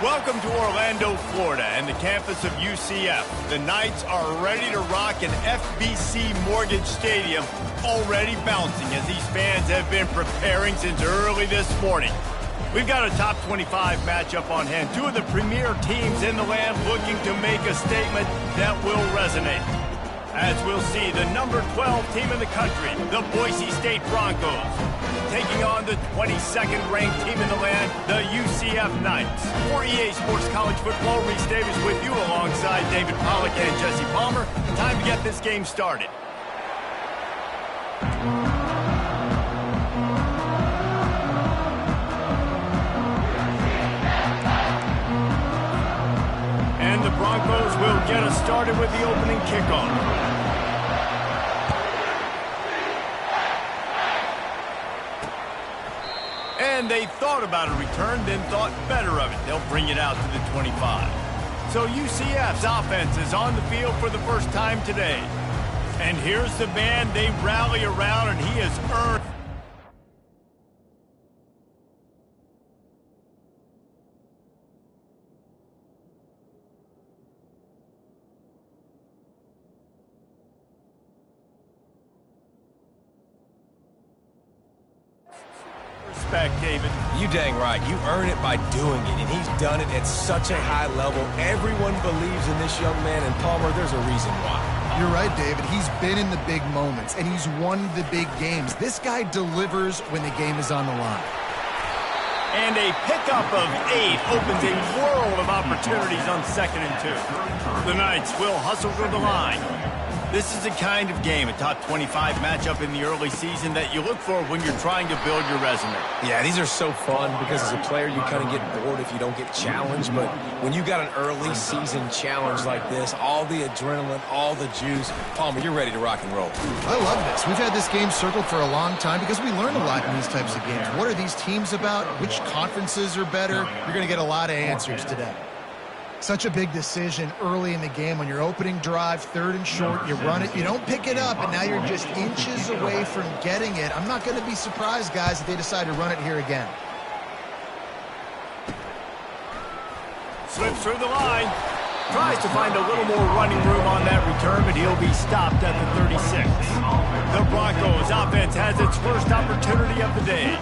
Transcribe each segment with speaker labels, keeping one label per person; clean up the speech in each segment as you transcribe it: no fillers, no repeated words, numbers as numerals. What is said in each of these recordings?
Speaker 1: Welcome to Orlando, Florida, and the campus of UCF. The Knights are ready to rock an FBC Mortgage Stadium, already bouncing as these fans have been preparing since early this morning. We've got a top 25 matchup on hand. Two of the premier teams in the land looking to make a statement that will resonate. As we'll see, the number 12 team in the country, the Boise State Broncos, taking on the 22nd ranked team in the land, the UCF Knights. For EA Sports College Football, Reese Davis with you alongside David Pollack and Jesse Palmer. Time to get this game started. And the Broncos will get us started with the opening kickoff. And they thought about a return, then thought better of it. They'll bring it out to the 25. So UCF's offense is on the field for the first time today. And here's the man they rally around, and he has earned. David.
Speaker 2: You dang right. You earn it by doing it, and he's done it at such a high level. Everyone believes in this young man, and Palmer, there's a reason why.
Speaker 3: You're right, David. He's been in the big moments, and he's won the big games. This guy delivers when the game is on the line.
Speaker 1: And a pickup of 8 opens a world of opportunities on 2nd and 2. The Knights will hustle to the line. This is the kind of game, a top 25 matchup in the early season, that you look for when you're trying to build your resume.
Speaker 2: Yeah, these are so fun because as a player you kind of get bored if you don't get challenged, but when you got an early season challenge like this, all the adrenaline, all the juice, Palmer, you're ready to rock and roll.
Speaker 3: I love this. We've had this game circled for a long time because we learn a lot in these types of games. What are these teams about? Which conferences are better? You're going to get a lot of answers today. Such a big decision early in the game when you're opening drive, 3rd and short, you run it, you don't pick it up, and now you're just inches away from getting it. I'm not going to be surprised, guys, if they decide to run it here again.
Speaker 1: Slips through the line. Tries to find a little more running room on that return, but he'll be stopped at the 36. The Broncos offense has its first opportunity of the day.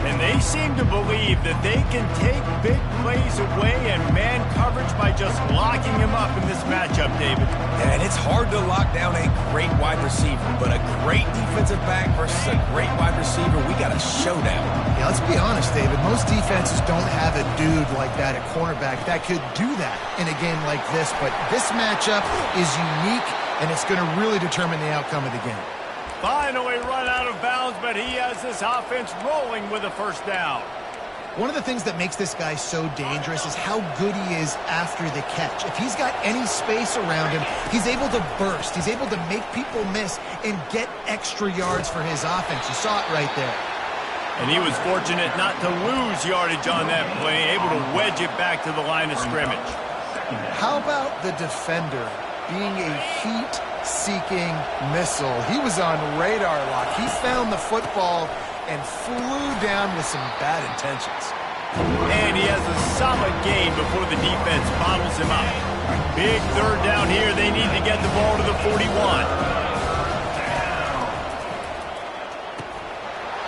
Speaker 1: And they seem to believe that they can take big plays away and man coverage by just locking him up in this matchup, David.
Speaker 2: And it's hard to lock down a great wide receiver, but a great defensive back versus a great wide receiver, we got a showdown.
Speaker 3: Yeah, let's be honest, David. Most defenses don't have a dude like that at cornerback that could do that in a game like this, but this matchup is unique, and it's going to really determine the outcome of the game.
Speaker 1: Finally run out of bounds, but he has this offense rolling with a first down.
Speaker 3: One of the things that makes this guy so dangerous is how good he is after the catch. If he's got any space around him, he's able to burst. He's able to make people miss and get extra yards for his offense. You saw it right there.
Speaker 1: And he was fortunate not to lose yardage on that play, able to wedge it back to the line of scrimmage.
Speaker 3: How about the defender being a heat-seeking missile? He was on radar lock. He found the football and flew down with some bad intentions.
Speaker 1: And he has a solid gain before the defense bottles him up. Big 3rd down here. They need to get the ball to the 41.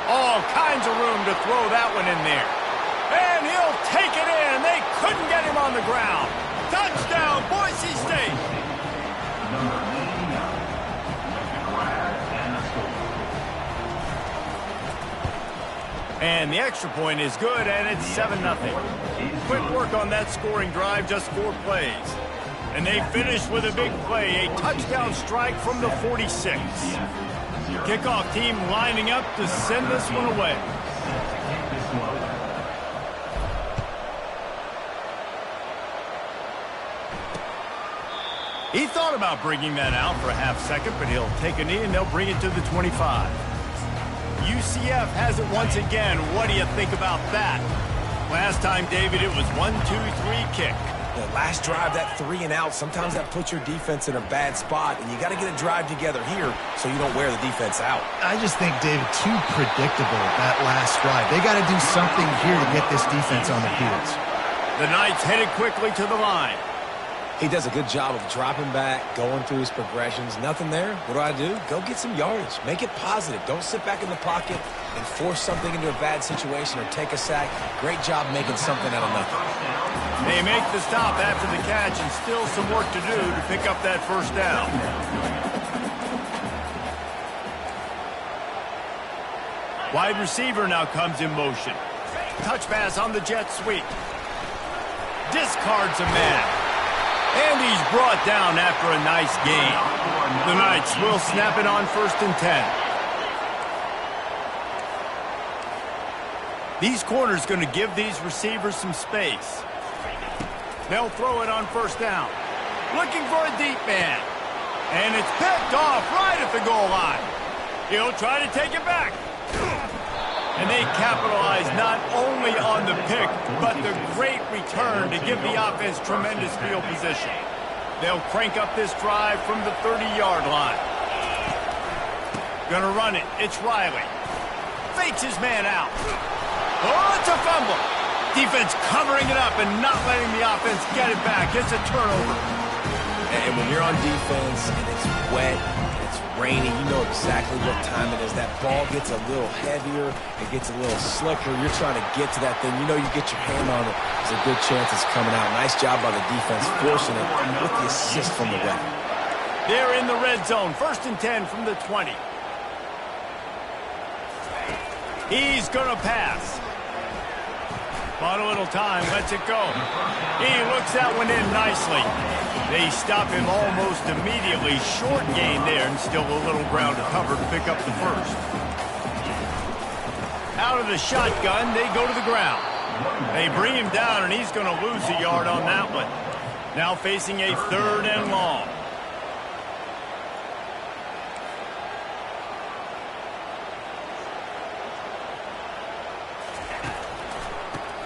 Speaker 1: All kinds of room to throw that one in there. And he'll take it in. They couldn't get him on the ground. Touchdown, Boise State. And the extra point is good, and it's 7-0. Quick work on that scoring drive, just 4 plays. And they finish with a big play, a touchdown strike from the 46. Kickoff team lining up to send this one away. He thought about bringing that out for a half second, but he'll take a knee and they'll bring it to the 25. UCF has it once again. What do you think about that? Last time, David, it was 1-2-3 kick.
Speaker 2: The last drive, that 3 and out, sometimes that puts your defense in a bad spot, and you got to get a drive together here so you don't wear the defense out.
Speaker 3: I just think, David, too predictable that last drive. They got to do something here to get this defense on the heels.
Speaker 1: The Knights headed quickly to the line.
Speaker 2: He does a good job of dropping back, going through his progressions. Nothing there. What do? Go get some yardage. Make it positive. Don't sit back in the pocket and force something into a bad situation or take a sack. Great job making something out of nothing.
Speaker 1: They make the stop after the catch and still some work to do to pick up that first down. Wide receiver now comes in motion. Touch pass on the jet sweep. Discards a man. And he's brought down after a nice gain. The Knights will snap it on 1st and 10. These corners going to give these receivers some space. They'll throw it on 1st down. Looking for a deep man. And it's picked off right at the goal line. He'll try to take it back. And they capitalize not only on the pick, but the great return to give the offense tremendous field position. They'll crank up this drive from the 30-yard line. Gonna run it. It's Riley. Fakes his man out. Oh, it's a fumble. Defense covering it up and not letting the offense get it back. It's a turnover.
Speaker 2: And when you're on defense and it's wet, it's rainy, you know exactly what time it is. That ball gets a little heavier, it gets a little slicker. You're trying to get to that thing. You know you get your hand on it, there's a good chance it's coming out. Nice job by the defense forcing it with the assist from the ref.
Speaker 1: They're in the red zone. 1st and 10 from the 20. He's going to pass. Bought a little time, lets it go. He looks that one in nicely. They stop him almost immediately. Short gain there and still a little ground to cover to pick up the first. Out of the shotgun, they go to the ground. They bring him down, and he's going to lose a yard on that one. Now facing a 3rd and long.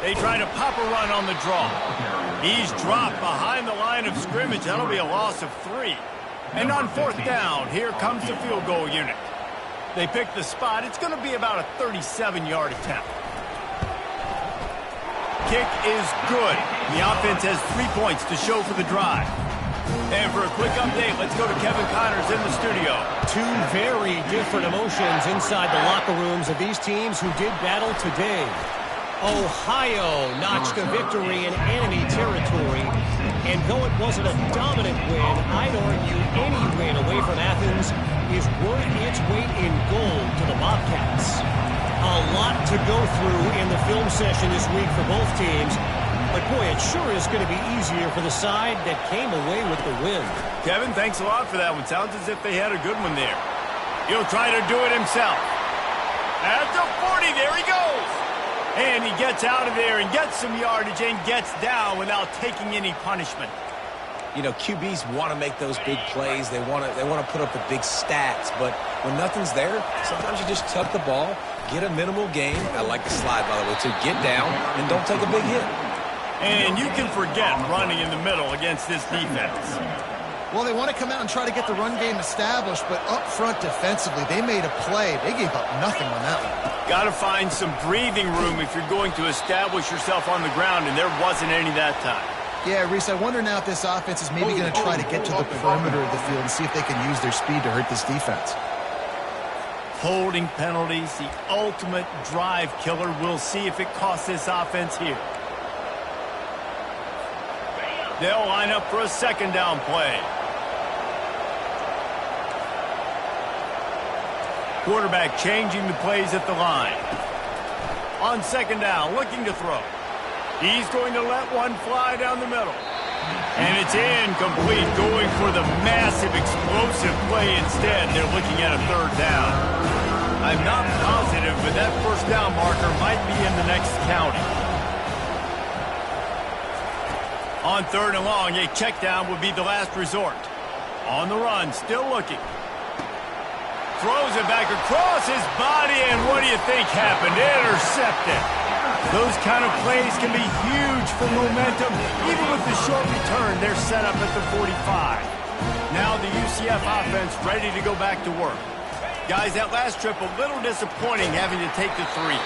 Speaker 1: They try to pop a run on the draw. He's dropped behind the line of scrimmage. That'll be a loss of 3. And on 4th down, here comes the field goal unit. They pick the spot. It's going to be about a 37-yard attempt. Kick is good. The offense has 3 points to show for the drive. And for a quick update, let's go to Kevin Connors in the studio.
Speaker 4: Two very different emotions inside the locker rooms of these teams who did battle today. Ohio notched a victory in enemy territory, and though it wasn't a dominant win, I'd argue any win away from Athens is worth its weight in gold to the Bobcats. A lot to go through in the film session this week for both teams, but boy, it sure is going to be easier for the side that came away with the win.
Speaker 1: Kevin, thanks a lot for that one. Sounds as if they had a good one there. He'll try to do it himself. At the 40, there he goes. And he gets out of there and gets some yardage and gets down without taking any punishment.
Speaker 2: You know, QBs want to make those big plays. They want to put up the big stats. But when nothing's there, sometimes you just tuck the ball, get a minimal gain. I like the slide, by the way, to get down and don't take a big hit.
Speaker 1: And you can forget running in the middle against this defense.
Speaker 3: Well, they want to come out and try to get the run game established, but up front defensively, they made a play. They gave up nothing on that one.
Speaker 1: Got to find some breathing room if you're going to establish yourself on the ground, and there wasn't any that time.
Speaker 3: Yeah, Reese, I wonder now if this offense is maybe going to try to get to the perimeter of the field and see if they can use their speed to hurt this defense.
Speaker 1: Holding penalties, the ultimate drive killer. We'll see if it costs this offense here. They'll line up for a 2nd down play. Quarterback changing the plays at the line. On 2nd down, looking to throw. He's going to let one fly down the middle. And it's incomplete, going for the massive explosive play instead. They're looking at a 3rd down. I'm not positive, but that 1st down marker might be in the next county. On 3rd and long, a check down would be the last resort. On the run, still looking. Throws it back across his body, and what do you think happened? Intercepted. Those kind of plays can be huge for momentum. Even with the short return, they're set up at the 45. Now the UCF offense ready to go back to work. Guys, that last trip a little disappointing having to take the 3.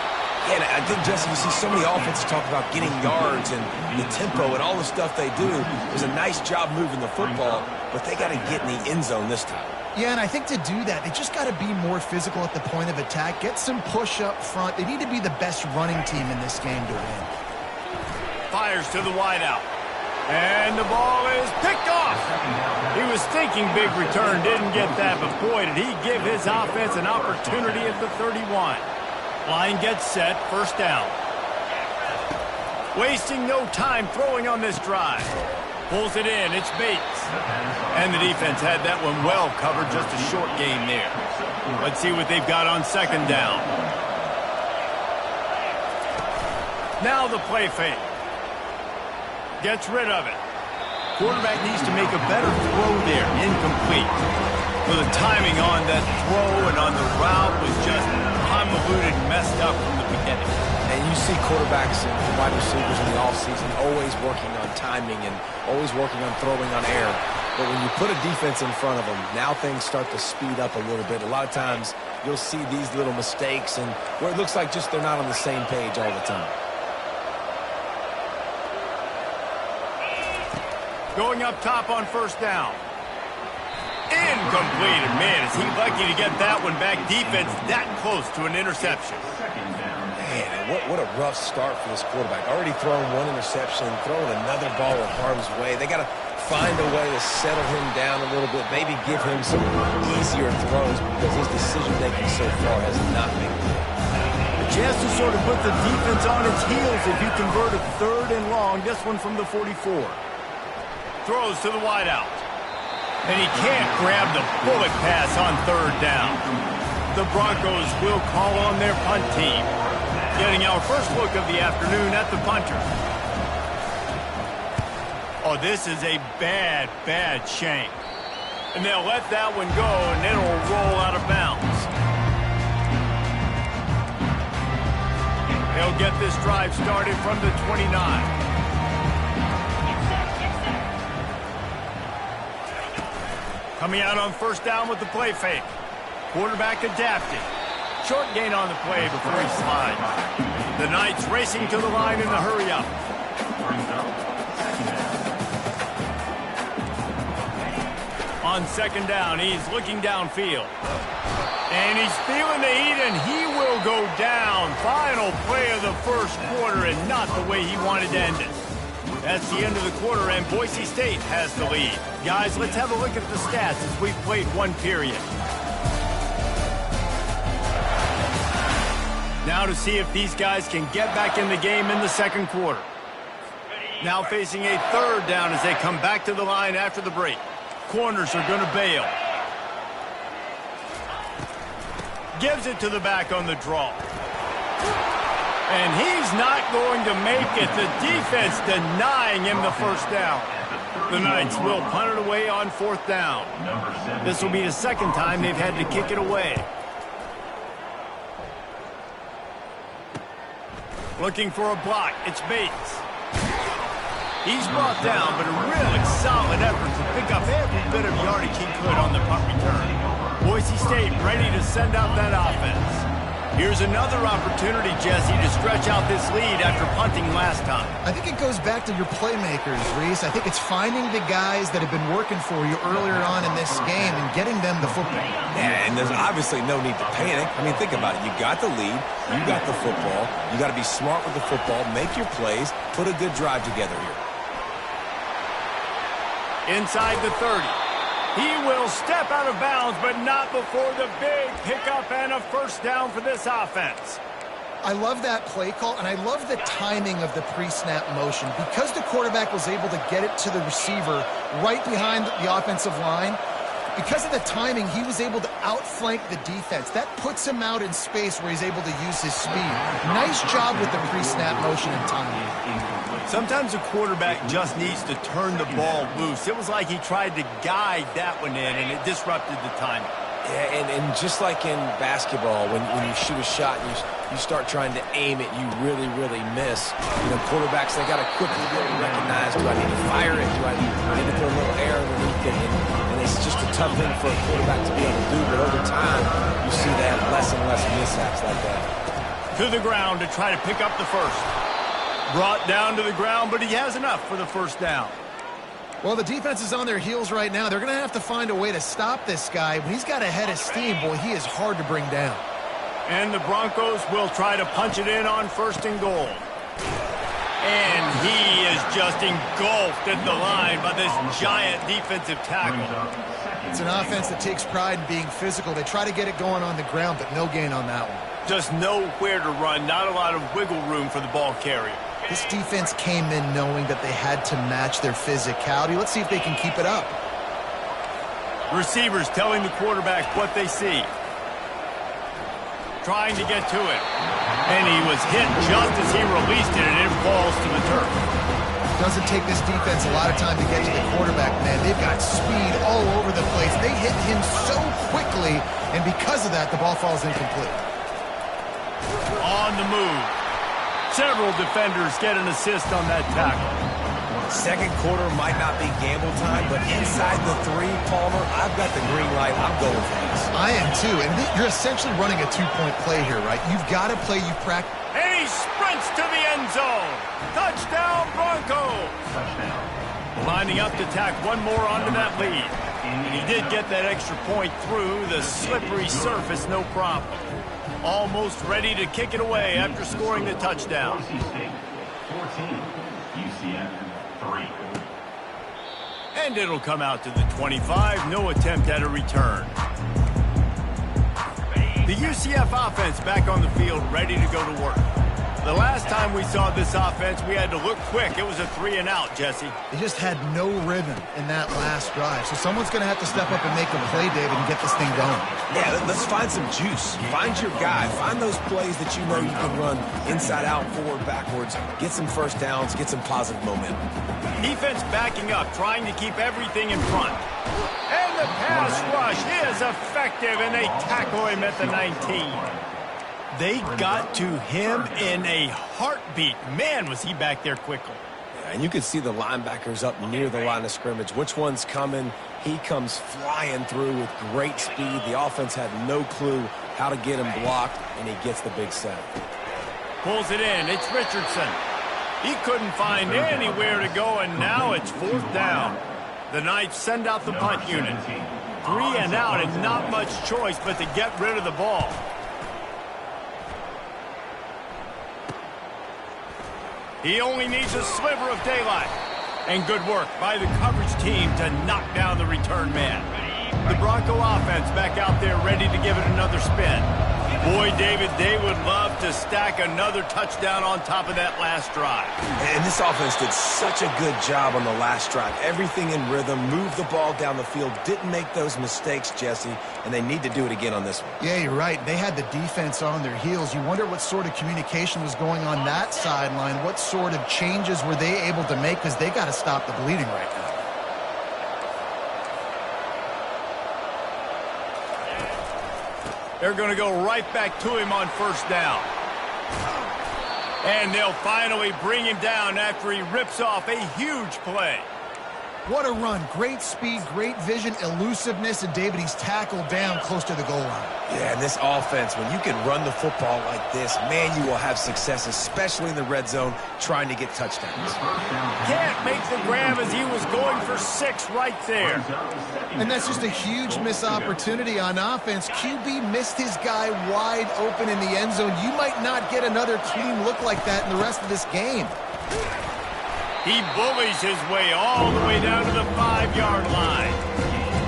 Speaker 2: Yeah, and I think, Jesse, you see so many offenses talk about getting yards and the tempo and all the stuff they do. It was a nice job moving the football, but they got to get in the end zone this time.
Speaker 3: Yeah, and I think to do that, they just got to be more physical at the point of attack, get some push up front. They need to be the best running team in this game to win.
Speaker 1: Fires to the wideout. And the ball is picked off. He was thinking big return, didn't get that, but boy, did he give his offense an opportunity at the 31. Line gets set, first down. Wasting no time throwing on this drive. Pulls it in, it's Bates. And the defense had that one well covered, just a short gain there. Let's see what they've got on second down. Now the play fake. Gets rid of it. Quarterback needs to make a better throw there. Incomplete. Well, the timing on that throw and on the route was just convoluted, messed up from the beginning.
Speaker 2: And you see quarterbacks and wide receivers in the offseason always working on timing and always working on throwing on air. But when you put a defense in front of them, now things start to speed up a little bit. A lot of times you'll see these little mistakes and where it looks like just they're not on the same page all the time.
Speaker 1: Going up top on first down. Incomplete. And man, is he lucky to get that one back. Defense that close to an interception.
Speaker 2: Man, what a rough start for this quarterback. Already throwing one interception, throwing another ball in harm's way. They got to find a way to settle him down a little bit, maybe give him some easier throws because his decision-making so far has not been good.
Speaker 1: A chance to sort of put the defense on its heels if you convert a third and long. This one from the 44. Throws to the wideout. And he can't grab the bullet pass on third down. The Broncos will call on their punt team. Getting our first look of the afternoon at the punter. Oh, this is a bad, bad shank. And they'll let that one go, and it'll roll out of bounds. They'll get this drive started from the 29. Coming out on first down with the play fake. Quarterback adapted. Short gain on the play before he slides. The Knights racing to the line in the hurry up. On second down, he's looking downfield. And he's feeling the heat, and he will go down. Final play of the first quarter, and not the way he wanted to end it. That's the end of the quarter, and Boise State has the lead. Guys, let's have a look at the stats as we've played one period. Now to see if these guys can get back in the game in the second quarter. Now facing a third down as they come back to the line after the break. Corners are going to bail. Gives it to the back on the draw. And he's not going to make it. The defense denying him the first down. The Knights will punt it away on fourth down. This will be the second time they've had to kick it away. Looking for a block. It's Bates. He's brought down, but a really solid effort to pick up every bit of yardage he could on the punt return. Boise State ready to send out that offense. Here's another opportunity, Jesse, to stretch out this lead after punting last time.
Speaker 3: I think it goes back to your playmakers, Reese. I think it's finding the guys that have been working for you earlier on in this game and getting them the football.
Speaker 2: Yeah, and there's obviously no need to panic. I mean, think about it. You got the lead. You got the football. You got to be smart with the football. Make your plays. Put a good drive together here. Inside the 30. He will step out of bounds, but not before the big pickup and a first down for this offense.
Speaker 3: I love that play call, and I love the timing of the pre-snap motion. Because the quarterback was able to get it to the receiver right behind the offensive line, because of the timing, he was able to outflank the defense. That puts him out in space where he's able to use his speed. Nice job with the pre-snap motion and timing.
Speaker 1: Sometimes a quarterback just needs to turn the ball loose. It was like he tried to guide that one in, and it disrupted the timing.
Speaker 2: Yeah, and just like in basketball, when you shoot a shot and you start trying to aim it, you really, really miss. You know, quarterbacks, they got to quickly be able to recognize, do I need to fire it? Do I need to put a little air underneath it? And it's just a tough thing for a quarterback to be able to do, but over time, you see that less and less mishaps like that.
Speaker 1: To the ground to try to pick up the first. Brought down to the ground, but he has enough for the first down.
Speaker 3: Well, the defense is on their heels right now. They're going to have to find a way to stop this guy. When he's got a head of steam, boy, he is hard to bring down.
Speaker 1: And the Broncos will try to punch it in on 1st and goal. And he is just engulfed at the line by this giant defensive tackle.
Speaker 3: It's an offense that takes pride in being physical. They try to get it going on the ground, but no gain on that one.
Speaker 1: Just nowhere to run, not a lot of wiggle room for the ball carrier.
Speaker 3: This defense came in knowing that they had to match their physicality. Let's see if they can keep it up.
Speaker 1: Receivers telling the quarterback what they see. Trying to get to it. And he was hit just as he released it, and it falls to the turf.
Speaker 3: Doesn't take this defense a lot of time to get to the quarterback, man. They've got speed all over the place. They hit him so quickly, and because of that, the ball falls incomplete.
Speaker 1: On the move. Several defenders get an assist on that tackle.
Speaker 2: Second quarter might not be gamble time, but inside the 3, Palmer, I've got the green light. I'm going for this.
Speaker 3: I am too, and you're essentially running a 2-point play here, right? You've got to play, you practice.
Speaker 1: And he sprints to the end zone. Touchdown, Broncos. Lining up to tack one more onto that lead. And he did get that extra point through the slippery surface, no problem. Almost ready to kick it away after scoring the touchdown.
Speaker 5: 14, UCF 3.
Speaker 1: And it'll come out to the 25. No attempt at a return. The UCF offense back on the field, ready to go to work. The last time we saw this offense, we had to look quick. It was a 3-and-out, Jesse.
Speaker 3: They just had no rhythm in that last drive. So someone's going to have to step up and make a play, David, and get this thing going.
Speaker 2: Yeah, let's find some juice. Find your guy. Find those plays that you know you can run inside out, forward, backwards. Get some first downs. Get some positive momentum.
Speaker 1: Defense backing up, trying to keep everything in front. And the pass rush is effective, and they tackle him at the 19. They got to him in a heartbeat. Man, was he back there quickly.
Speaker 2: Yeah, and you can see the linebackers up near the line of scrimmage. Which one's coming? He comes flying through with great speed. The offense had no clue how to get him blocked, and he gets the big sack.
Speaker 1: Pulls it in. It's Richardson. He couldn't find anywhere to go, and now it's 4th down. The Knights send out the punt unit. 3-and-out, and not much choice but to get rid of the ball. He only needs a sliver of daylight. And good work by the coverage team to knock down the return man. The Bronco offense back out there ready to give it another spin. Boy, David, they would love to stack another touchdown on top of that last drive.
Speaker 2: And this offense did such a good job on the last drive. Everything in rhythm, moved the ball down the field, didn't make those mistakes, Jesse, and they need to do it again on this one.
Speaker 3: Yeah, you're right. They had the defense on their heels. You wonder what sort of communication was going on that sideline. What sort of changes were they able to make, because they got to stop the bleeding right now.
Speaker 1: They're going to go right back to him on 1st down. And they'll finally bring him down after he rips off a huge play.
Speaker 3: What a run. Great speed, great vision, elusiveness, and David, he's tackled down close to the goal line.
Speaker 2: Yeah, and this offense, when you can run the football like this, man, you will have success, especially in the red zone, trying to get touchdowns.
Speaker 1: Can't make the grab as he was going for 6 right there.
Speaker 3: And that's just a huge missed opportunity on offense. QB missed his guy wide open in the end zone. You might not get another clean look like that in the rest of this game.
Speaker 1: He bullies his way all the way down to the 5-yard line.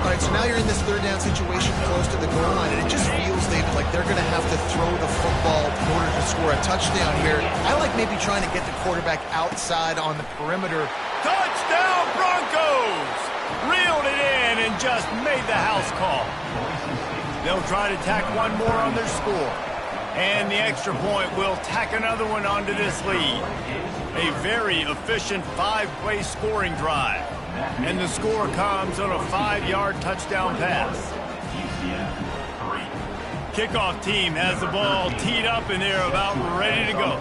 Speaker 3: All right, so now you're in this 3rd down situation close to the goal line, and it just feels, David, like they're going to have to throw the football in order to score a touchdown here. I like maybe trying to get the quarterback outside on the perimeter.
Speaker 1: Touchdown, Broncos! Reeled it in and just made the house call. They'll try to tack one more on their score. And the extra point will tack another one onto this lead. A very efficient 5-play scoring drive. And the score comes on a 5-yard touchdown pass. Kickoff team has the ball teed up and they're about ready to go.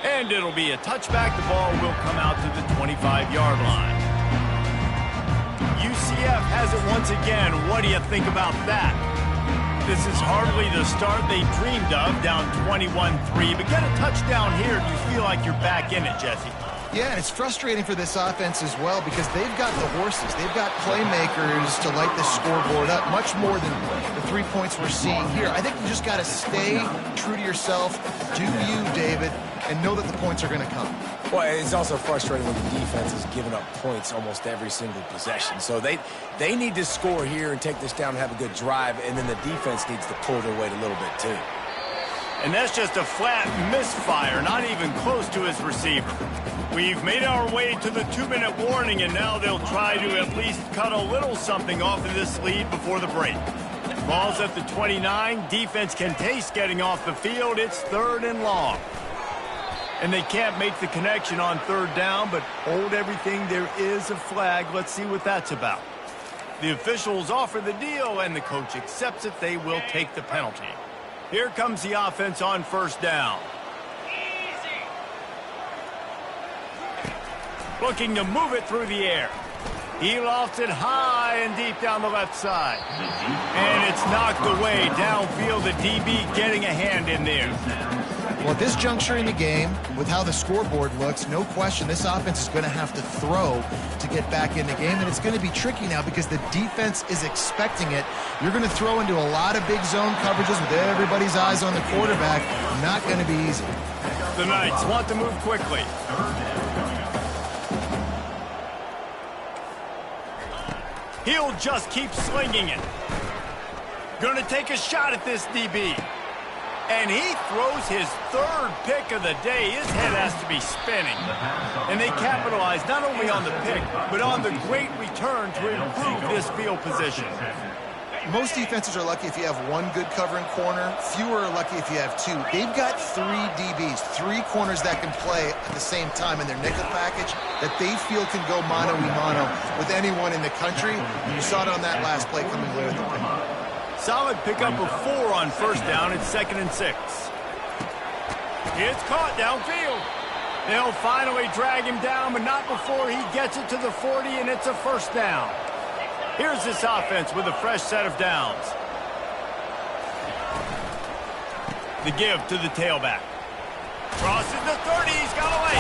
Speaker 1: And it'll be a touchback. The ball will come out to the 25-yard line. UCF has it once again. What do you think about that? This is hardly the start they dreamed of, down 21-3. But get a touchdown here and you feel like you're back in it, Jesse.
Speaker 3: Yeah, and it's frustrating for this offense as well because they've got the horses. They've got playmakers to light the scoreboard up, much more than the 3 points we're seeing here. I think you just got to stay true to yourself, do you, David, and know that the points are going to come.
Speaker 2: Well, it's also frustrating when the defense is giving up points almost every single possession. So they need to score here and take this down and have a good drive, and then the defense needs to pull their weight a little bit too.
Speaker 1: And that's just a flat misfire, not even close to his receiver. We've made our way to the 2-minute warning, and now they'll try to at least cut a little something off of this lead before the break. Ball's at the 29. Defense can taste getting off the field. It's 3rd and long. And they can't make the connection on 3rd down, but hold everything. There is a flag. Let's see what that's about. The officials offer the deal, and the coach accepts it. They will take the penalty. Here comes the offense on 1st down. Looking to move it through the air. He lofts it high and deep down the left side. And it's knocked away downfield. The DB getting a hand in there.
Speaker 3: Well, at this juncture in the game, with how the scoreboard looks, no question this offense is going to have to throw to get back in the game, and it's going to be tricky now because the defense is expecting it. You're going to throw into a lot of big zone coverages with everybody's eyes on the quarterback. Not going to be easy.
Speaker 1: The Knights want to move quickly. He'll just keep slinging it. Going to take a shot at this DB. And he throws his 3rd pick of the day. His head has to be spinning. And they capitalize not only on the pick, but on the great return to improve this field position.
Speaker 3: Most defenses are lucky if you have one good covering corner. Fewer are lucky if you have 2. They've got 3 DBs, 3 corners that can play at the same time in their nickel package that they feel can go mano-a-mano with anyone in the country. And you saw it on that last play coming away with the pick.
Speaker 1: Solid pickup of 4 on 1st down. It's 2nd and 6. It's caught downfield. They'll finally drag him down, but not before he gets it to the 40, and it's a 1st down. Here's this offense with a fresh set of downs. The give to the tailback. Crosses the 30. He's got away.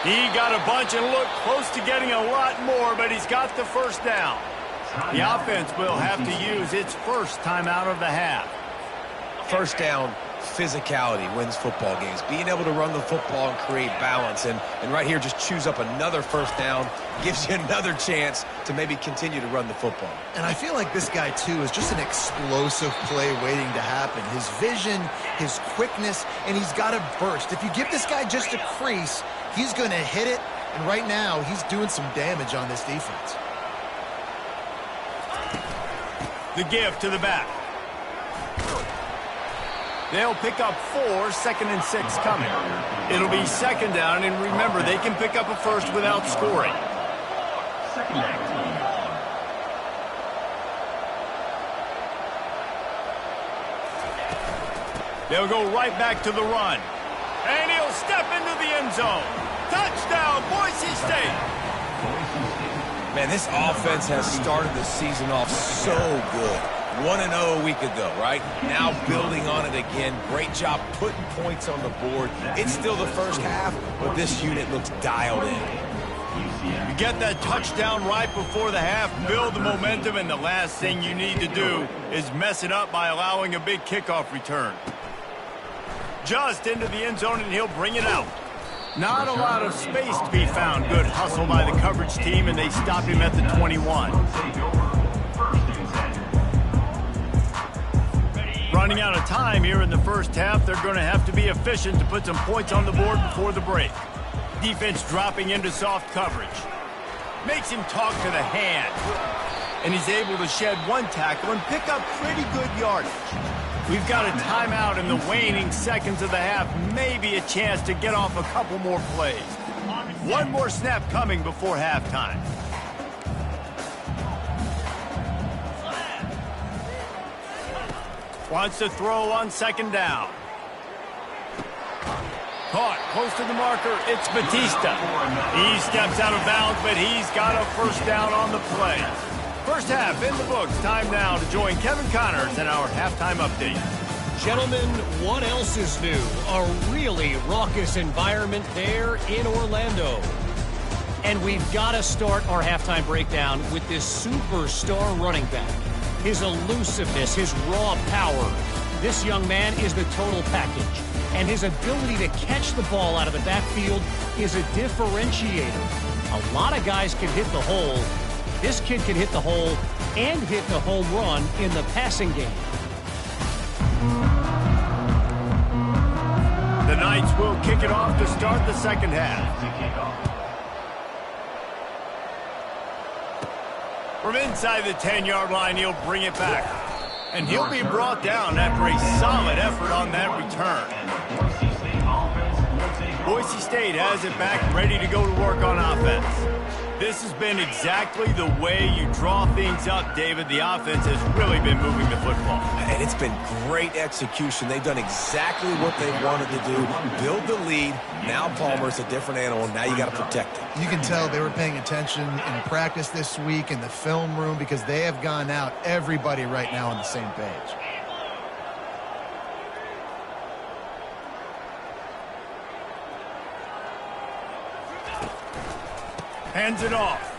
Speaker 1: He got a bunch and looked close to getting a lot more, but he's got the 1st down. The offense will have to use its 1st timeout of the half.
Speaker 2: 1st down, physicality wins football games. Being able to run the football and create balance. And right here, just choose up another 1st down. Gives you another chance to maybe continue to run the football.
Speaker 3: And I feel like this guy, too, is just an explosive play waiting to happen. His vision, his quickness, and he's got a burst. If you give this guy just a crease, he's going to hit it. And right now, he's doing some damage on this defense.
Speaker 1: The give to the back. They'll pick up 4, 2nd and 6 coming. It'll be 2nd down, and remember, they can pick up a 1st without scoring. They'll go right back to the run. And he'll step into the end zone. Touchdown, Boise State.
Speaker 2: Man, this offense has started the season off so good. 1-0 a week ago, right? Now building on it again. Great job putting points on the board. It's still the 1st half, but this unit looks dialed in.
Speaker 1: You get that touchdown right before the half, build the momentum, and the last thing you need to do is mess it up by allowing a big kickoff return. Just into the end zone, and he'll bring it out. Not a lot of space to be found. Good hustle by the coverage team, and they stop him at the 21. Running out of time here in the 1st half. They're going to have to be efficient to put some points on the board before the break. Defense dropping into soft coverage. Makes him talk to the hand. And he's able to shed 1 tackle and pick up pretty good yardage. We've got a timeout in the waning seconds of the half. Maybe a chance to get off a couple more plays. 1 more snap coming before halftime. Wants to throw on 2nd down. Caught close to the marker. It's Batista. He steps out of bounds, but he's got a first down on the play. First half in the books. Time now to join Kevin Connors in our halftime update.
Speaker 4: Gentlemen, what else is new? A really raucous environment there in Orlando. And we've got to start our halftime breakdown with this superstar running back. His elusiveness, his raw power. This young man is the total package. And his ability to catch the ball out of the backfield is a differentiator. A lot of guys can hit the hole. This kid can hit the hole and hit the home run in the passing game.
Speaker 1: The Knights will kick it off to start the second half. From inside the 10-yard line, he'll bring it back. And he'll be brought down after a solid effort on that return. Boise State has it back, ready to go to work on offense. This has been exactly the way you draw things up, David. The offense has really been moving the football.
Speaker 2: And it's been great execution. They've done exactly what they wanted to do. Build the lead. Now Palmer's a different animal. Now you got to protect it.
Speaker 3: You can tell they were paying attention in practice this week in the film room because they have gone out, everybody right now on the same page.
Speaker 1: Hands it off.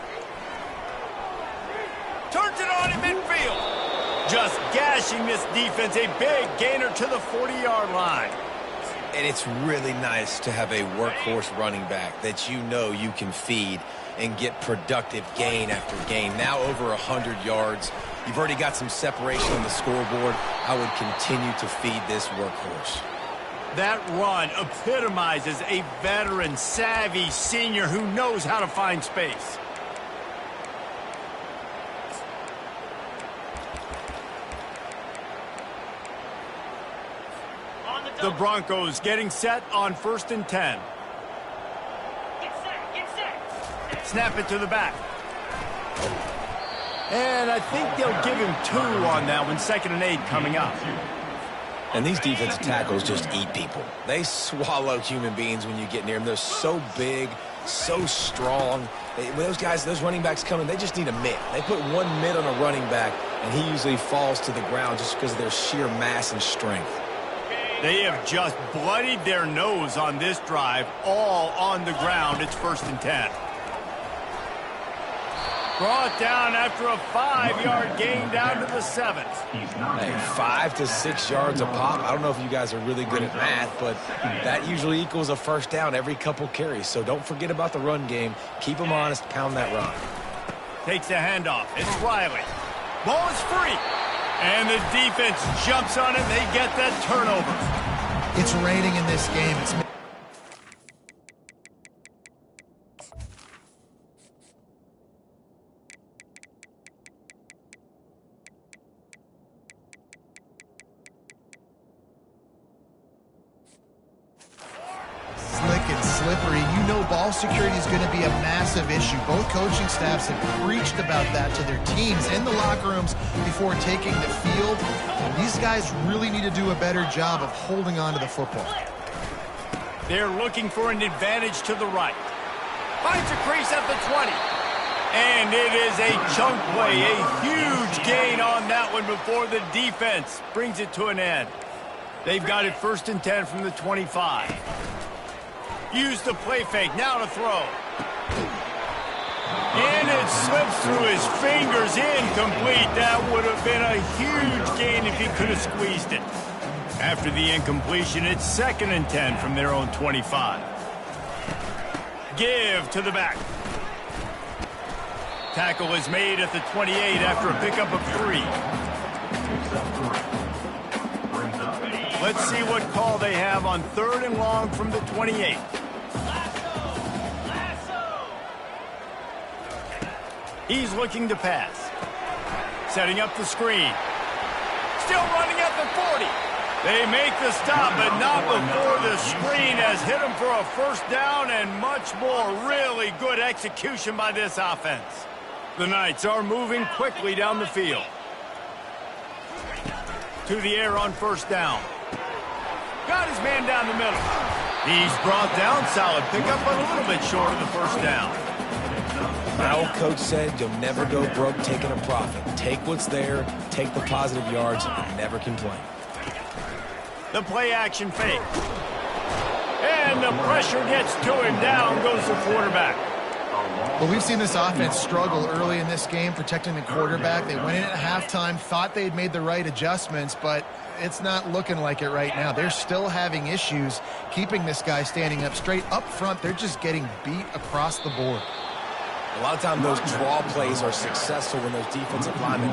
Speaker 1: Turns it on in midfield. Just gashing this defense. A big gainer to the 40-yard line.
Speaker 2: And it's really nice to have a workhorse running back that you know you can feed and get productive gain after gain. Now over 100 yards. You've already got some separation on the scoreboard. I would continue to feed this workhorse.
Speaker 1: That run epitomizes a veteran, savvy senior who knows how to find space. The Broncos getting set on 1st and 10.
Speaker 5: Get set.
Speaker 1: Snap it to the back. And I think they'll give him 2 on that one. 2nd and 8 coming up.
Speaker 2: And these defensive tackles just eat people. They swallow human beings when you get near them. They're so big, so strong. When those guys, those running backs come in, they just need a mitt. They put 1 mitt on a running back, and he usually falls to the ground just because of their sheer mass and strength.
Speaker 1: They have just bloodied their nose on this drive, all on the ground. It's 1st and 10. Brought down after a 5-yard gain down to the 7th.
Speaker 2: Hey, 5 to 6 yards a pop. I don't know if you guys are really good at math, but that usually equals a first down every couple carries. So don't forget about the run game. Keep them honest. Pound that rock.
Speaker 1: Takes the handoff. It's Riley. Ball is free. And the defense jumps on it. They get that turnover.
Speaker 3: It's raining in this game. It's slick and slippery. You know ball security is going to be a massive issue. Both coaching staffs have preached about that to their teams in the locker rooms before taking the field. These guys really need to do a better job of holding on to the football.
Speaker 1: They're looking for an advantage to the right. Finds a crease at the 20. And it is a chunk play, a huge gain on that one before the defense brings it to an end. They've got it 1st and 10 from the 25. Use the play fake, now to throw. And it slips through his fingers, incomplete. That would have been a huge gain if he could have squeezed it. After the incompletion, it's 2nd and 10 from their own 25. Give to the back. Tackle is made at the 28 after a pickup of 3. Let's see what call they have on 3rd and long from the 28. He's looking to pass. Setting up the screen. Still running at the 40. They make the stop, but not before the screen has hit him for a first down and much more. Really good execution by this offense. The Knights are moving quickly down the field. To the air on 1st down. Got his man down the middle. He's brought down, solid pickup, but a little bit short of the first down.
Speaker 2: My old coach said you'll never go broke taking a profit. Take what's there, take the positive yards, and never complain.
Speaker 1: The play action fake. And the pressure gets to him. Down goes the quarterback.
Speaker 3: Well, we've seen this offense struggle early in this game protecting the quarterback. They went in at halftime, thought they'd made the right adjustments, but it's not looking like it right now. They're still having issues keeping this guy standing up straight. Up front, they're just getting beat across the board.
Speaker 2: A lot of times those draw plays are successful when those defensive linemen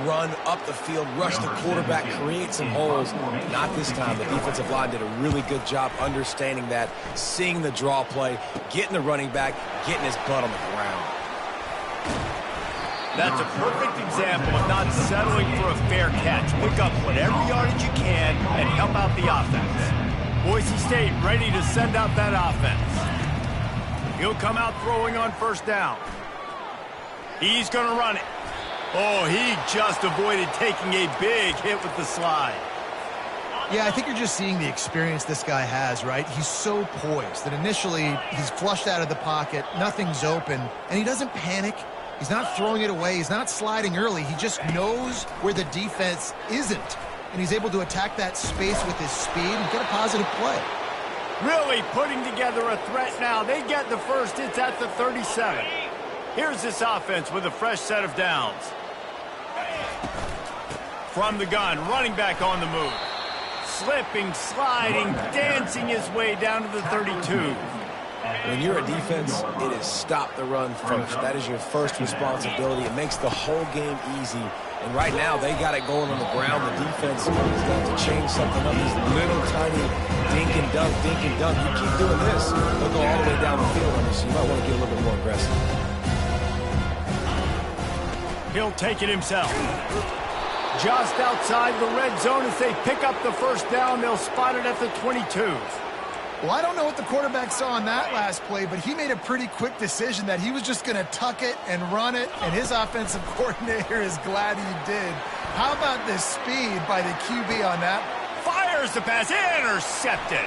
Speaker 2: run up the field, rush the quarterback, create some holes. Not this time. The defensive line did a really good job understanding that, seeing the draw play, getting the running back, getting his butt on the ground.
Speaker 1: That's a perfect example of not settling for a fair catch. Pick up whatever yardage you can and help out the offense. Boise State ready to send out that offense. He'll come out throwing on first down. He's going to run it. Oh, he just avoided taking a big hit with the slide.
Speaker 3: Yeah, I think you're just seeing the experience this guy has, right? He's so poised that initially he's flushed out of the pocket, nothing's open, and he doesn't panic. He's not throwing it away. He's not sliding early. He just knows where the defense isn't, and he's able to attack that space with his speed and get a positive play.
Speaker 1: Really putting together a threat now. They get the first. It's at the 37. Here's this offense with a fresh set of downs. From the gun, running back on the move. Slipping, sliding, dancing his way down to the 32.
Speaker 2: When you're a defense, it is stop the run first. That is your first responsibility. It makes the whole game easy. And right now, they got it going on the ground. The defense is going to change something up. These little tiny dink and dunk, dink and dunk. You keep doing this, they'll go all the way down the field on you, so you might want to get a little bit more aggressive.
Speaker 1: He'll take it himself. Just outside the red zone as they pick up the first down. They'll spot it at the 22.
Speaker 3: Well, I don't know what the quarterback saw on that last play, but he made a pretty quick decision that he was just going to tuck it and run it, and his offensive coordinator is glad he did. How about the speed by the QB on that?
Speaker 1: Fires the pass, intercepted.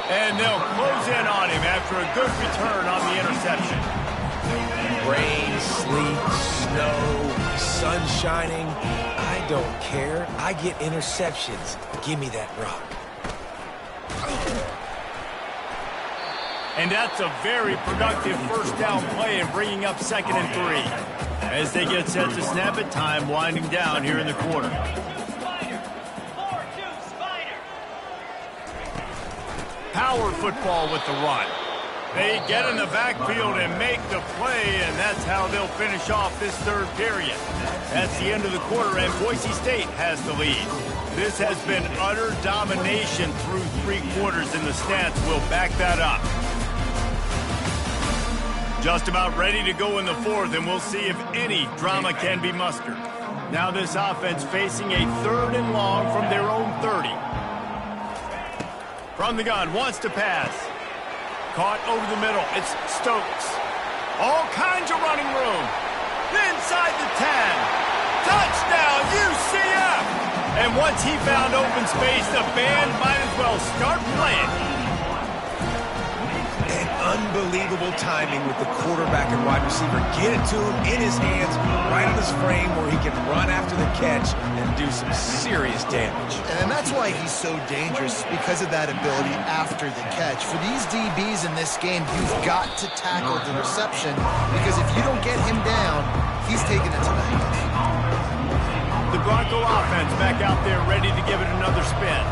Speaker 1: And they'll close in on him after a good return on the interception.
Speaker 2: Rain, sleet, snow, sun shining. I don't care. I get interceptions. Give me that rock.
Speaker 1: And that's a very productive first down play and bringing up 2nd and 3. As they get set to snap it, time winding down here in the quarter. Power football with the run. They get in the backfield and make the play, and that's how they'll finish off this third period. That's the end of the quarter, and Boise State has the lead. This has been utter domination through 3 quarters, and the stats will back that up. Just about ready to go in the 4th, and we'll see if any drama can be mustered. Now this offense facing a 3rd and long from their own 30. From the gun, wants to pass. Caught over the middle. It's Stokes. All kinds of running room. Inside the 10. Touchdown, UCF! And once he found open space, the band might as well start playing.
Speaker 2: And unbelievable timing with the quarterback and wide receiver. Get it to him in his hands, right on his frame where he can run after the catch and do some serious damage.
Speaker 3: And that's why he's so dangerous, because of that ability after the catch. For these DBs in this game, you've got to tackle the reception, because if you don't get him down, he's taking it to the house.
Speaker 1: The Bronco offense back out there ready to give it another spin.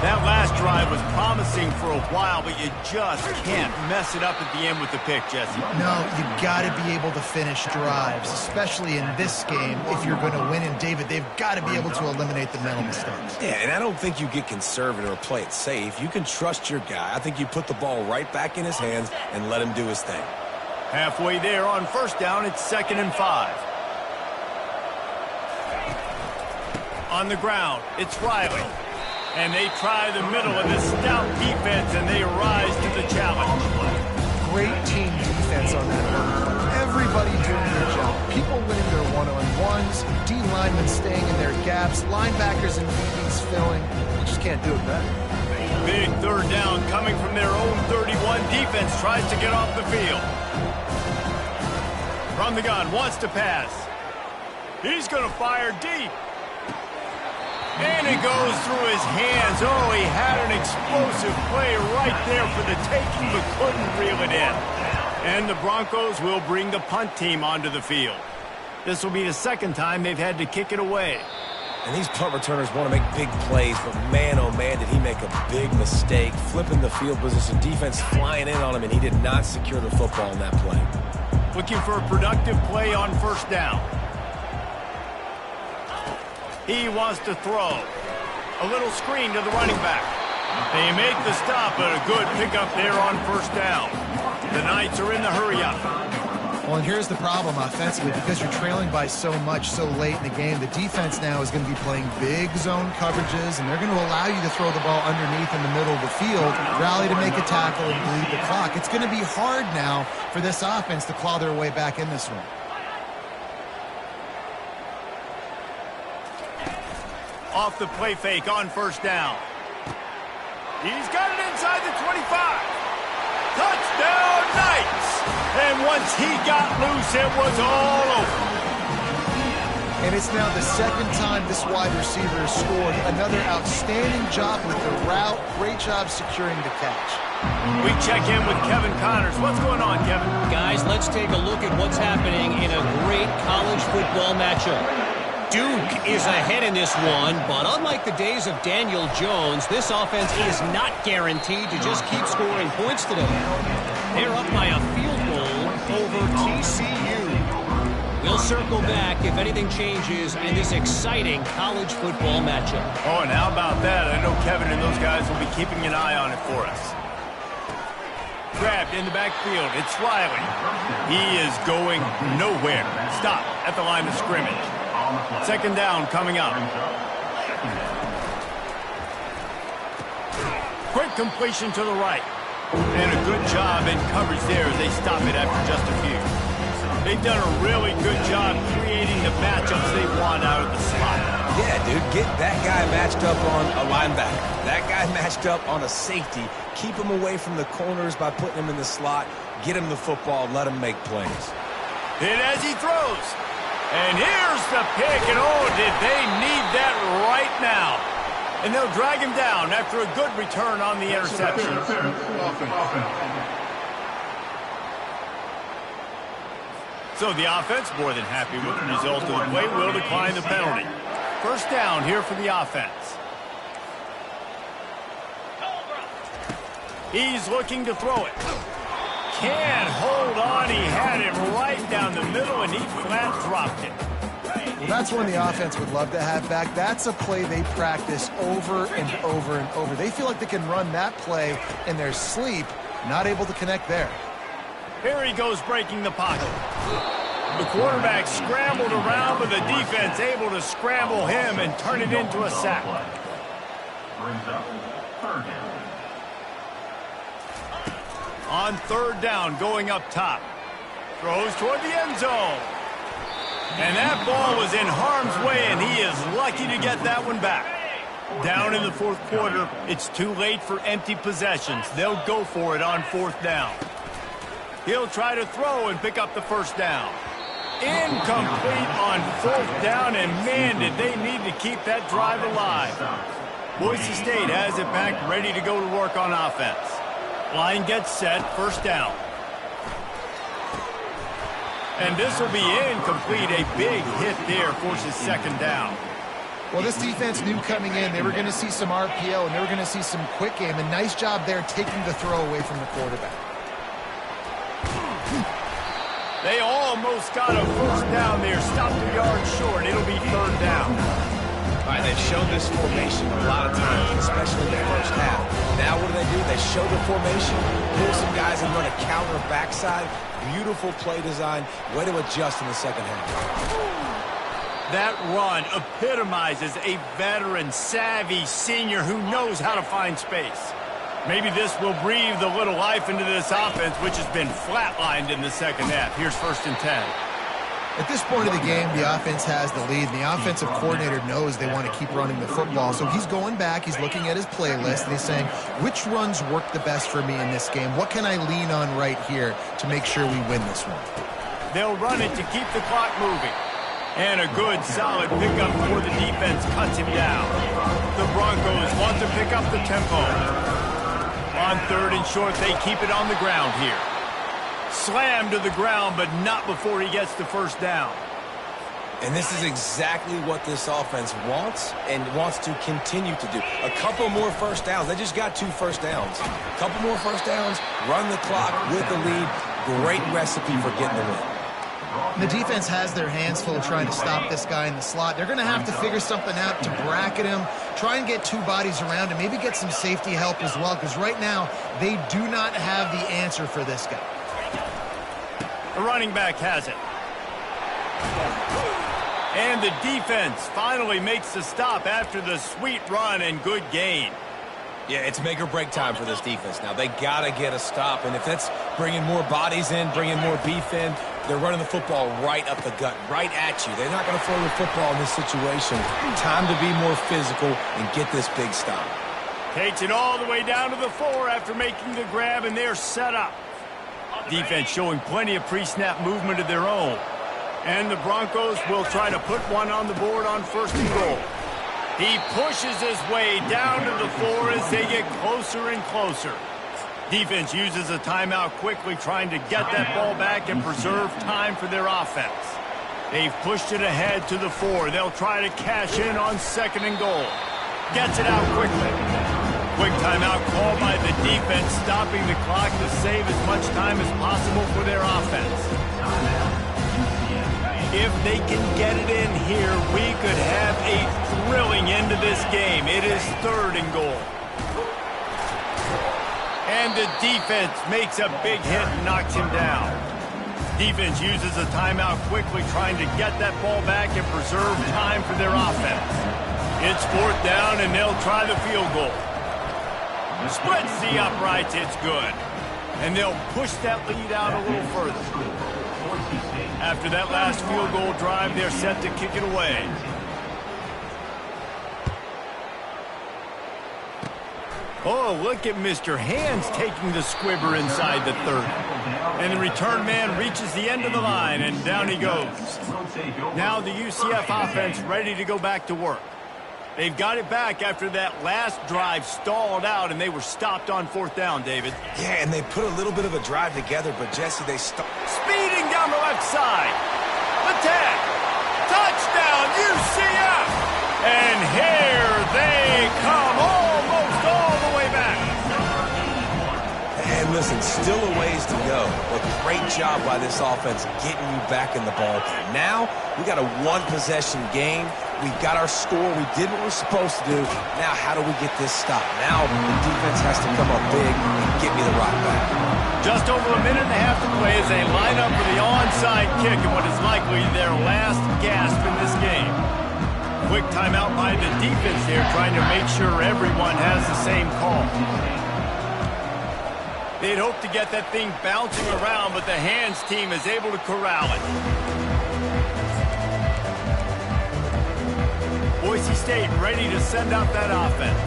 Speaker 1: That last drive was promising for a while, but you just can't mess it up at the end with the pick, Jesse.
Speaker 3: No, you got to be able to finish drives, especially in this game. If you're going to win, and David, they've got to be able to eliminate the mental mistakes.
Speaker 2: Yeah, and I don't think you get conservative or play it safe. You can trust your guy. I think you put the ball right back in his hands and let him do his thing.
Speaker 1: Halfway there on first down, it's 2nd and 5. On the ground, it's Riley. And they try the middle of this stout defense, and they rise to the challenge.
Speaker 3: Great team defense on that one. Everybody doing their job. People winning their one-on-ones, D linemen staying in their gaps, linebackers and DBs filling. You just can't do it better.
Speaker 1: Big third down coming from their own 31. Defense tries to get off the field. From the gun, wants to pass. He's going to fire deep. And it goes through his hands. Oh, he had an explosive play right there for the taking, but couldn't reel it in. And the Broncos will bring the punt team onto the field. This will be the second time they've had to kick it away.
Speaker 2: And these punt returners want to make big plays, but man, oh man, did he make a big mistake. Flipping the field position, defense flying in on him, and he did not secure the football in that play.
Speaker 1: Looking for a productive play on first down. He wants to throw. A little screen to the running back. They make the stop, but a good pickup there on first down. The Knights are in the hurry-up.
Speaker 3: Well, and here's the problem offensively. Because you're trailing by so much so late in the game, the defense now is going to be playing big zone coverages, and they're going to allow you to throw the ball underneath in the middle of the field, rally to make a tackle, and bleed the clock. It's going to be hard now for this offense to claw their way back in this one.
Speaker 1: Off the play fake on first down. He's got it inside the 25. Touchdown, Knights! And once he got loose, it was all over.
Speaker 3: And it's now the second time this wide receiver has scored. Another outstanding job with the route. Great job securing the catch.
Speaker 1: We check in with Kevin Connors. What's going on, Kevin?
Speaker 4: Guys, let's take a look at what's happening in a great college football matchup. Duke is ahead in this one, but unlike the days of Daniel Jones, this offense is not guaranteed to just keep scoring points today. They're up by a field goal over TCU. We'll circle back if anything changes in this exciting college football matchup.
Speaker 1: Oh, and how about that? I know Kevin and those guys will be keeping an eye on it for us. Grabbed in the backfield. It's Riley. He is going nowhere. Stop at the line of scrimmage. Second down coming up. Quick completion to the right. And a good job in coverage there as they stop it after just a few. They've done a really good job creating the matchups they want out of the slot.
Speaker 2: Yeah, dude, get that guy matched up on a linebacker. That guy matched up on a safety. Keep him away from the corners by putting him in the slot. Get him the football. Let him make plays.
Speaker 1: Hit as he throws. And here's the pick. And oh, did they need that right now. And they'll drag him down after a good return on the interception. So the offense, more than happy with the result of the play, will decline the penalty. First down here for the offense. He's looking to throw it. Can't hold on. He had it right down the middle, and he flat dropped it.
Speaker 3: Well, that's one the offense would love to have back. That's a play they practice over and over and over. They feel like they can run that play in their sleep, not able to connect there.
Speaker 1: Here he goes breaking the pocket. The quarterback scrambled around, but the defense able to scramble him and turn it into a sack. On third down, going up top. Throws toward the end zone. And that ball was in harm's way, and he is lucky to get that one back. Down in the fourth quarter, it's too late for empty possessions. They'll go for it on fourth down. He'll try to throw and pick up the first down. Incomplete on fourth down, and man, did they need to keep that drive alive. Boise State has it back, ready to go to work on offense. Line gets set, first down. And this will be incomplete. A big hit there forces second down.
Speaker 3: Well, this defense knew coming in they were going to see some RPO and they were going to see some quick game. A nice job there taking the throw away from the quarterback.
Speaker 1: They almost got a first down there. Stopped a yard short. It'll be third down.
Speaker 2: All right, they've shown this formation a lot of times, especially in the first half. Now what do? They show the formation, pull some guys and run a counter backside. Beautiful play design. Way to adjust in the second half.
Speaker 1: That run epitomizes a veteran, savvy senior who knows how to find space. Maybe this will breathe a little life into this offense, which has been flatlined in the second half. Here's 1st and 10.
Speaker 3: At this point of the game, the offense has the lead, and the offensive coordinator knows they want to keep running the football. So he's going back, he's looking at his playlist, and he's saying, which runs work the best for me in this game? What can I lean on right here to make sure we win this one?
Speaker 1: They'll run it to keep the clock moving. And a good, solid pickup before the defense cuts him down. The Broncos want to pick up the tempo. On 3rd and short, they keep it on the ground here. Slam to the ground, but not before he gets the first down.
Speaker 2: And this is exactly what this offense wants and wants to continue to do. A couple more first downs. They just got 2 first downs. A couple more first downs, run the clock with the lead. Great recipe for getting the win.
Speaker 3: The defense has their hands full trying to stop this guy in the slot. They're going to have to figure something out to bracket him, try and get 2 bodies around him, maybe get some safety help as well, because right now they do not have the answer for this guy.
Speaker 1: The running back has it. And the defense finally makes the stop after the sweet run and good gain.
Speaker 2: Yeah, it's make or break time for this defense now. They got to get a stop, and if that's bringing more bodies in, bringing more beef in, they're running the football right up the gut, right at you. They're not going to throw the football in this situation. Time to be more physical and get this big stop.
Speaker 1: Takes it all the way down to the 4 after making the grab, and they're set up. Defense showing plenty of pre-snap movement of their own. And the Broncos will try to put one on the board on 1st and goal. He pushes his way down to the 4 as they get closer and closer. Defense uses a timeout quickly, trying to get that ball back and preserve time for their offense. They've pushed it ahead to the 4. They'll try to cash in on 2nd and goal. Gets it out quickly. Quick timeout called by the defense, stopping the clock to save as much time as possible for their offense. If they can get it in here, we could have a thrilling end to this game. It is 3rd and goal. And the defense makes a big hit and knocks him down. Defense uses a timeout quickly, trying to get that ball back and preserve time for their offense. It's 4th down, and they'll try the field goal. Splits the uprights, it's good. And they'll push that lead out a little further. After that last field goal drive, they're set to kick it away. Oh, look at Mr. Hands taking the squibber inside the 30. And the return man reaches the end of the line, and down he goes. Now the UCF offense ready to go back to work. They've got it back after that last drive stalled out, and they were stopped on 4th down, David.
Speaker 2: Yeah, and they put a little bit of a drive together, but Jesse, they stopped.
Speaker 1: Speeding down the left side. The tag. Touchdown, UCF! And here they come, almost all the way back.
Speaker 2: And listen, still a ways to go, but great job by this offense getting you back in the ball game. Now, we got a 1-possession game. We've got our score. We did what we're supposed to do. Now, how do we get this stop? Now, the defense has to come up big and get me the rock back.
Speaker 1: Just over a minute and a half to play as they line up for the onside kick in what is likely their last gasp in this game. Quick timeout by the defense here, trying to make sure everyone has the same call. They'd hope to get that thing bouncing around, but the Hands team is able to corral it. Boise State ready to send out that offense.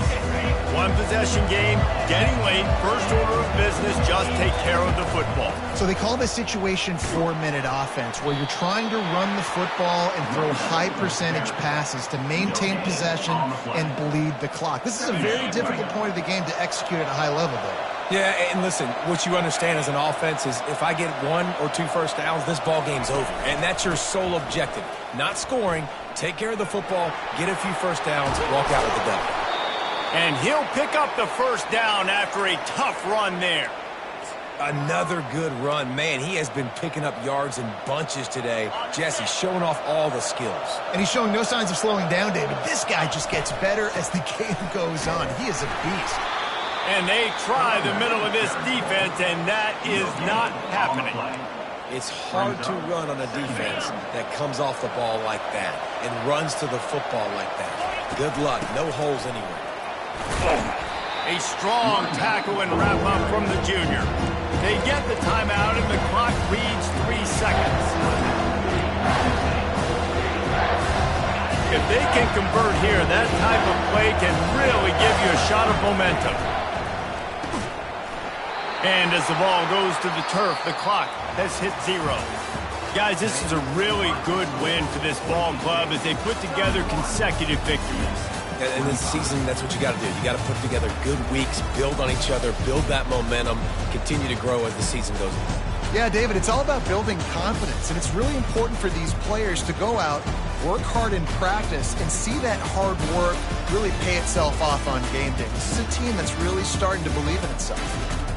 Speaker 1: 1-possession game, getting late, first order of business, just take care of the football.
Speaker 3: So they call this situation 4-minute offense, where you're trying to run the football and throw high-percentage passes to maintain possession and bleed the clock. This is a very difficult point of the game to execute at a high level, though.
Speaker 2: Yeah, and listen, what you understand as an offense is if I get 1 or 2 first downs, this ball game's over. And that's your sole objective. Not scoring, take care of the football, get a few first downs, walk out with the W.
Speaker 1: And he'll pick up the first down after a tough run there.
Speaker 2: Another good run. Man, he has been picking up yards in bunches today. Jesse showing off all the skills.
Speaker 3: And he's showing no signs of slowing down, David. This guy just gets better as the game goes on. He is a beast.
Speaker 1: And they try the middle of this defense, and that is not happening.
Speaker 2: It's hard to run on a defense that comes off the ball like that and runs to the football like that. Good luck. No holes anywhere.
Speaker 1: A strong tackle and wrap up from the junior. They get the timeout, and the clock reads 3 seconds. If they can convert here, that type of play can really give you a shot of momentum. And as the ball goes to the turf, the clock has hit 0. Guys, this is a really good win for this ball club as they put together consecutive victories.
Speaker 2: And this season, that's what you got to do. You got to put together good weeks, build on each other, build that momentum, continue to grow as the season goes on.
Speaker 3: Yeah, David, it's all about building confidence, and it's really important for these players to go out, work hard in practice, and see that hard work really pay itself off on game day. This is a team that's really starting to believe in itself.